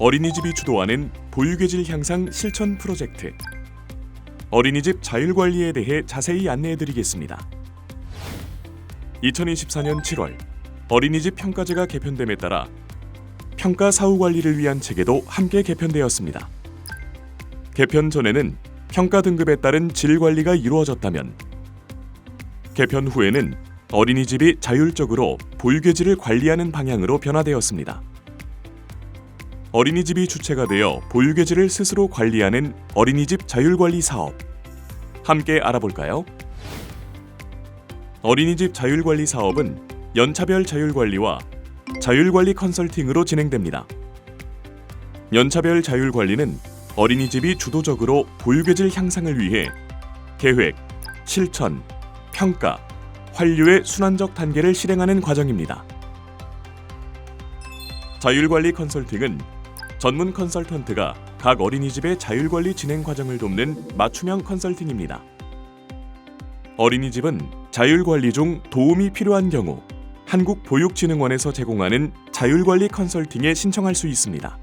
어린이집이 주도하는 보육의 질 향상 실천 프로젝트. 어린이집 자율관리에 대해 자세히 안내해드리겠습니다. 2024년 7월 어린이집 평가제가 개편됨에 따라 평가 사후 관리를 위한 체계도 함께 개편되었습니다. 개편 전에는 평가 등급에 따른 질 관리가 이루어졌다면 개편 후에는 어린이집이 자율적으로 보육의 질을 관리하는 방향으로 변화되었습니다. 어린이집이 주체가 되어 보육의 질을 스스로 관리하는 어린이집 자율관리 사업. 함께 알아볼까요? 어린이집 자율관리 사업은 연차별 자율관리와 자율관리 컨설팅으로 진행됩니다. 연차별 자율관리는 어린이집이 주도적으로 보육의 질 향상을 위해 계획, 실천, 평가, 환류의 순환적 단계를 실행하는 과정입니다. 자율관리 컨설팅은 전문 컨설턴트가 각 어린이집의 자율관리 진행 과정을 돕는 맞춤형 컨설팅입니다. 어린이집은 자율관리 중 도움이 필요한 경우 한국보육진흥원에서 제공하는 자율관리 컨설팅에 신청할 수 있습니다.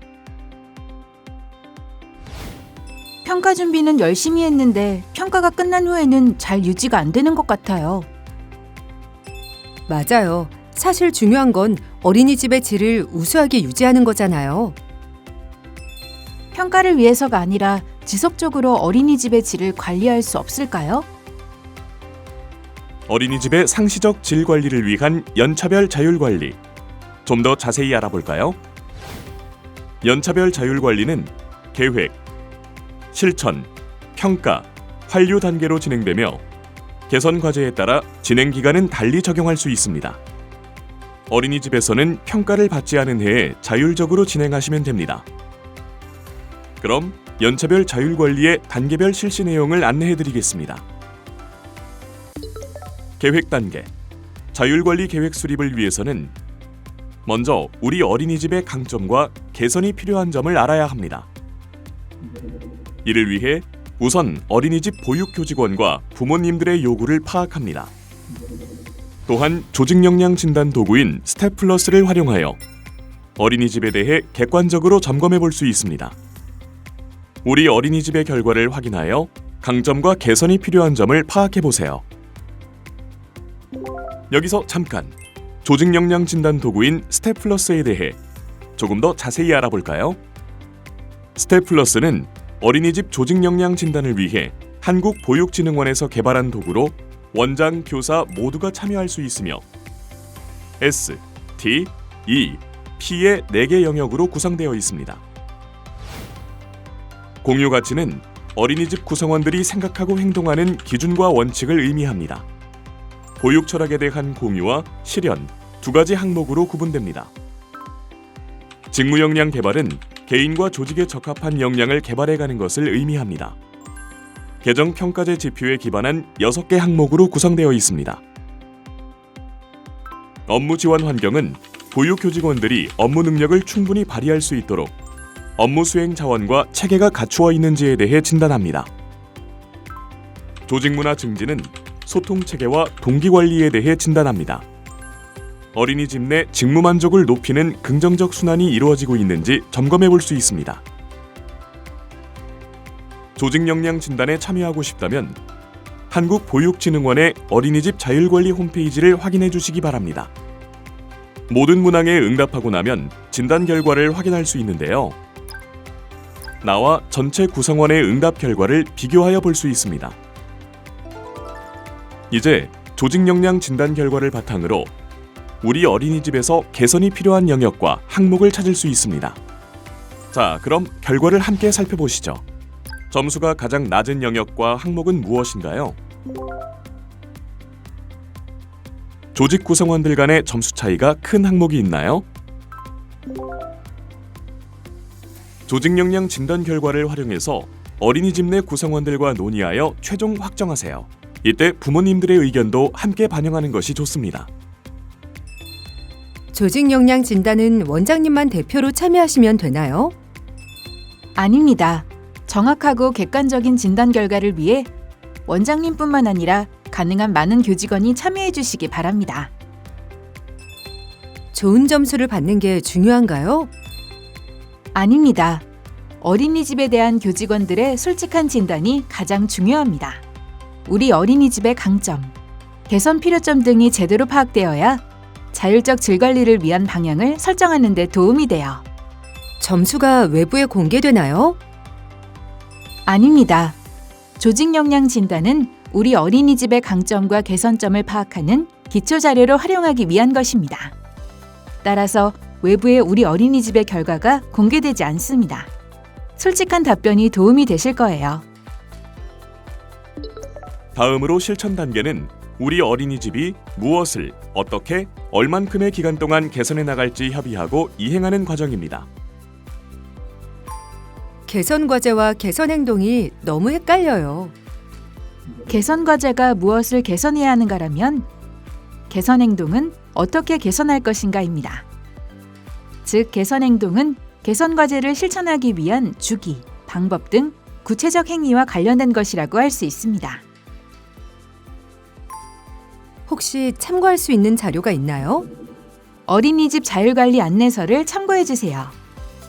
평가 준비는 열심히 했는데 평가가 끝난 후에는 잘 유지가 안 되는 것 같아요. 맞아요. 사실 중요한 건 어린이집의 질을 우수하게 유지하는 거잖아요. 평가를 위해서가 아니라 지속적으로 어린이집의 질을 관리할 수 없을까요? 어린이집의 상시적 질 관리를 위한 연차별 자율관리. 좀 더 자세히 알아볼까요? 연차별 자율관리는 계획, 실천, 평가, 환류 단계로 진행되며 개선 과제에 따라 진행 기간은 달리 적용할 수 있습니다. 어린이집에서는 평가를 받지 않은 해에 자율적으로 진행하시면 됩니다. 그럼 연차별 자율관리의 단계별 실시 내용을 안내해드리겠습니다. 계획 단계. 자율관리 계획 수립을 위해서는 먼저 우리 어린이집의 강점과 개선이 필요한 점을 알아야 합니다. 이를 위해 우선 어린이집 보육교직원과 부모님들의 요구를 파악합니다. 또한 조직 역량 진단 도구인 스텝플러스를 활용하여 어린이집에 대해 객관적으로 점검해 볼 수 있습니다. 우리 어린이집의 결과를 확인하여 강점과 개선이 필요한 점을 파악해 보세요. 여기서 잠깐 조직 역량 진단 도구인 스텝플러스에 대해 조금 더 자세히 알아볼까요? 스텝플러스는 어린이집 조직 역량 진단을 위해 한국보육진흥원에서 개발한 도구로 원장, 교사 모두가 참여할 수 있으며 S, T, E, P의 4개 영역으로 구성되어 있습니다. 공유 가치는 어린이집 구성원들이 생각하고 행동하는 기준과 원칙을 의미합니다. 보육 철학에 대한 공유와 실현 2가지 항목으로 구분됩니다. 직무 역량 개발은 개인과 조직에 적합한 역량을 개발해가는 것을 의미합니다. 개정 평가제 지표에 기반한 6개 항목으로 구성되어 있습니다. 업무 지원 환경은 보육교직원들이 업무 능력을 충분히 발휘할 수 있도록 업무 수행 자원과 체계가 갖추어 있는지에 대해 진단합니다. 조직 문화 증진은 소통 체계와 동기 관리에 대해 진단합니다. 어린이집 내 직무 만족을 높이는 긍정적 순환이 이루어지고 있는지 점검해 볼 수 있습니다. 조직 역량 진단에 참여하고 싶다면 한국보육진흥원의 어린이집 자율관리 홈페이지를 확인해 주시기 바랍니다. 모든 문항에 응답하고 나면 진단 결과를 확인할 수 있는데요. 나와 전체 구성원의 응답 결과를 비교하여 볼 수 있습니다. 이제 조직 역량 진단 결과를 바탕으로 우리 어린이집에서 개선이 필요한 영역과 항목을 찾을 수 있습니다. 자, 그럼 결과를 함께 살펴보시죠. 점수가 가장 낮은 영역과 항목은 무엇인가요? 조직 구성원들 간의 점수 차이가 큰 항목이 있나요? 조직 역량 진단 결과를 활용해서 어린이집 내 구성원들과 논의하여 최종 확정하세요. 이때 부모님들의 의견도 함께 반영하는 것이 좋습니다. 조직 역량 진단은 원장님만 대표로 참여하시면 되나요? 아닙니다. 정확하고 객관적인 진단 결과를 위해 원장님뿐만 아니라 가능한 많은 교직원이 참여해 주시기 바랍니다. 좋은 점수를 받는 게 중요한가요? 아닙니다. 어린이집에 대한 교직원들의 솔직한 진단이 가장 중요합니다. 우리 어린이집의 강점, 개선 필요점 등이 제대로 파악되어야 자율적 질 관리를 위한 방향을 설정하는 데 도움이 돼요. 점수가 외부에 공개되나요? 아닙니다. 조직 역량 진단은 우리 어린이집의 강점과 개선점을 파악하는 기초 자료로 활용하기 위한 것입니다. 따라서 외부에 우리 어린이집의 결과가 공개되지 않습니다. 솔직한 답변이 도움이 되실 거예요. 다음으로 실천 단계는 우리 어린이집이 무엇을 어떻게 얼만큼의 기간 동안 개선해 나갈지 협의하고 이행하는 과정입니다. 개선 과제와 개선 행동이 너무 헷갈려요. 개선 과제가 무엇을 개선해야 하는가라면 개선 행동은 어떻게 개선할 것인가입니다. 즉, 개선 행동은 개선 과제를 실천하기 위한 주기, 방법 등 구체적 행위와 관련된 것이라고 할 수 있습니다. 혹시 참고할 수 있는 자료가 있나요? 어린이집 자율관리 안내서를 참고해 주세요.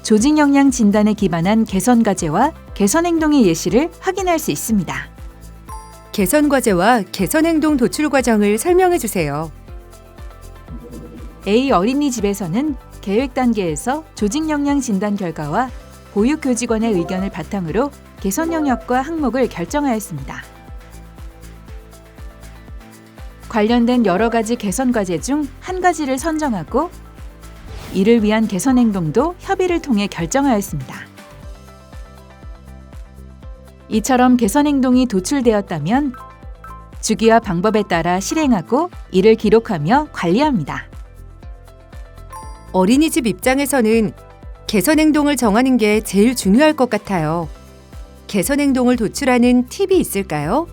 조직 역량 진단에 기반한 개선 과제와 개선 행동의 예시를 확인할 수 있습니다. 개선 과제와 개선 행동 도출 과정을 설명해 주세요. A 어린이집에서는 계획 단계에서 조직 역량 진단 결과와 보육 교직원의 의견을 바탕으로 개선 영역과 항목을 결정하였습니다. 관련된 여러 가지 개선 과제 중 한 가지를 선정하고 이를 위한 개선 행동도 협의를 통해 결정하였습니다. 이처럼 개선 행동이 도출되었다면 주기와 방법에 따라 실행하고 이를 기록하며 관리합니다. 어린이집 입장에서는 개선 행동을 정하는 게 제일 중요할 것 같아요. 개선 행동을 도출하는 팁이 있을까요?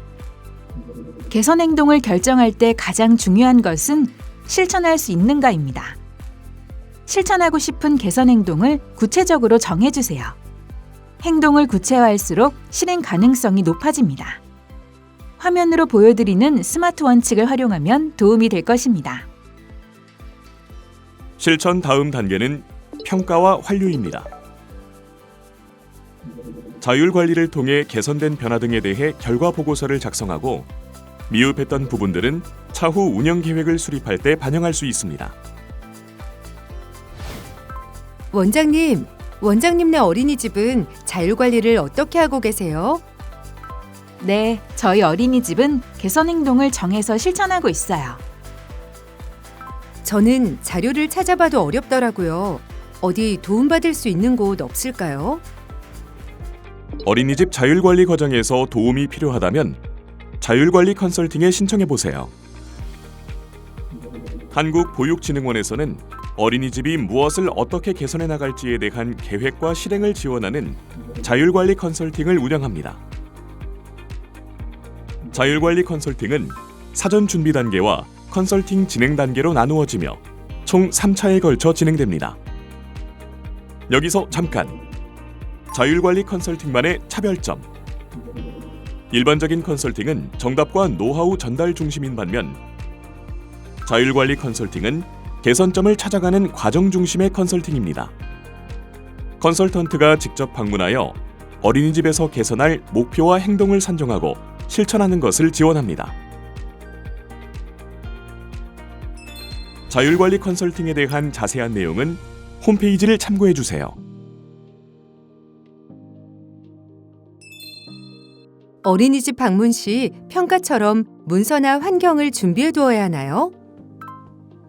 개선 행동을 결정할 때 가장 중요한 것은 실천할 수 있는가입니다. 실천하고 싶은 개선 행동을 구체적으로 정해주세요. 행동을 구체화할수록 실행 가능성이 높아집니다. 화면으로 보여드리는 스마트 원칙을 활용하면 도움이 될 것입니다. 실천 다음 단계는 평가와 환류입니다. 자율 관리를 통해 개선된 변화 등에 대해 결과 보고서를 작성하고 미흡했던 부분들은 차후 운영 계획을 수립할 때 반영할 수 있습니다. 원장님네 어린이집은 자율 관리를 어떻게 하고 계세요? 네, 저희 어린이집은 개선 행동을 정해서 실천하고 있어요. 저는 자료를 찾아봐도 어렵더라고요. 어디 도움받을 수 있는 곳 없을까요? 어린이집 자율관리 과정에서 도움이 필요하다면 자율관리 컨설팅에 신청해 보세요. 한국보육진흥원에서는 어린이집이 무엇을 어떻게 개선해 나갈지에 대한 계획과 실행을 지원하는 자율관리 컨설팅을 운영합니다. 자율관리 컨설팅은 사전 준비 단계와 컨설팅 진행 단계로 나누어지며 총 3차에 걸쳐 진행됩니다. 여기서 잠깐! 자율관리 컨설팅만의 차별점. 일반적인 컨설팅은 정답과 노하우 전달 중심인 반면 자율관리 컨설팅은 개선점을 찾아가는 과정 중심의 컨설팅입니다. 컨설턴트가 직접 방문하여 어린이집에서 개선할 목표와 행동을 산정하고 실천하는 것을 지원합니다. 자율관리 컨설팅에 대한 자세한 내용은 홈페이지를 참고해 주세요. 어린이집 방문 시 평가처럼 문서나 환경을 준비해 두어야 하나요?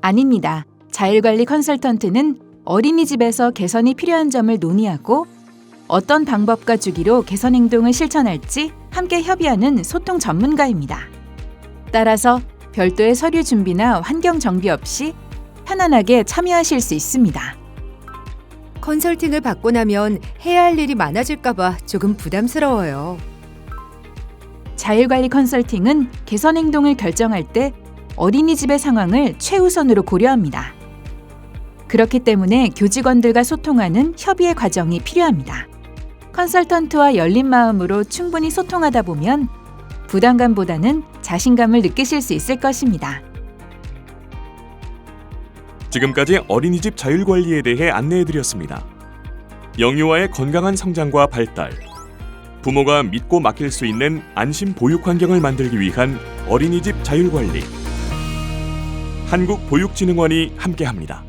아닙니다. 자율관리 컨설턴트는 어린이집에서 개선이 필요한 점을 논의하고 어떤 방법과 주기로 개선 행동을 실천할지 함께 협의하는 소통 전문가입니다. 따라서 별도의 서류 준비나 환경 정비 없이 편안하게 참여하실 수 있습니다. 컨설팅을 받고 나면 해야 할 일이 많아질까 봐 조금 부담스러워요. 자율관리 컨설팅은 개선 행동을 결정할 때 어린이집의 상황을 최우선으로 고려합니다. 그렇기 때문에 교직원들과 소통하는 협의의 과정이 필요합니다. 컨설턴트와 열린 마음으로 충분히 소통하다 보면 부담감보다는 자신감을 느끼실 수 있을 것입니다. 지금까지 어린이집 자율관리에 대해 안내해드렸습니다. 영유아의 건강한 성장과 발달, 부모가 믿고 맡길 수 있는 안심 보육 환경을 만들기 위한 어린이집 자율관리. 한국보육진흥원이 함께합니다.